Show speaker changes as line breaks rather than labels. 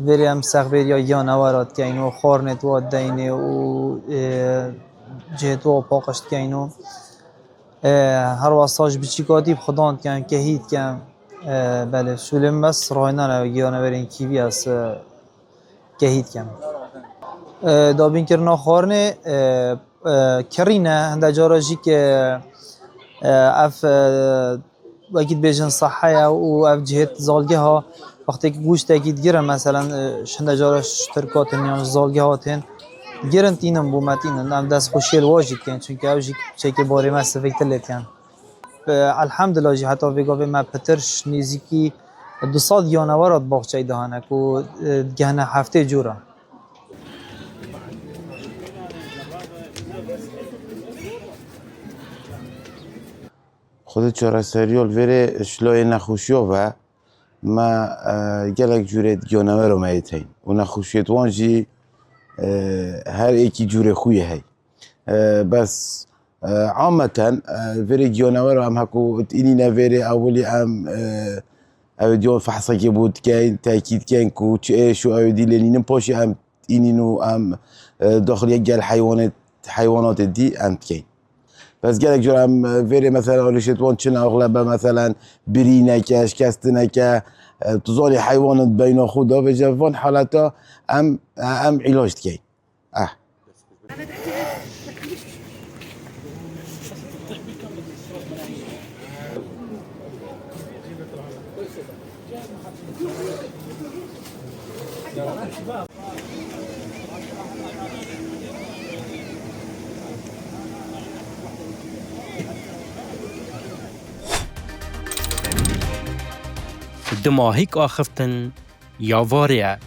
وری هم سخبیر یا جانورات که اینو خورنت و دینه و جهت و پاکشت که اینو هر واساج بچی کاتیب خداند کن که هیت کن بله سولم بس راینا نه جانورین کی بیاس که هیت کن دابین کرنا خورنه کرینه هنده جاراجی که اف وقتی بیشتر صحیه و اف جهت زالگه ها وقتی که گوشت اکید گیرن مثلا شنده جارش ترکات نیاز زالگه هاتن گیرن تینم بومتینن ام دست خوشیل واجد کن چون که اوجی چه که باری مستفیت لیتن الحمدلله جی حتی ویگاوی ما پترش نیزیکی 200 جانورات باغچه دهانک و گهنه هفته جورا
خودت چرا سریال وره شلای نخوشیو و ما گلک جوره جانور رو میتین و نخوشیت وانجی هر ایکی جوره خویه هی بس عامتا وره جانور هم هکو اینی نوره اولی هم او دیون فحصه که بود که تأکید کن که چه شو او دی لینیم پاشی هم اینو هم داخل یک گل حیوانات دی هم کن بس گلک جور هم وره مثلا آلشتوان چن اغلبه مثلا بری نکه شکست نکه تزالی حیوانات بین خدا و جوان حالتا هم علاج کی
دماهيك آخفتن يا واريا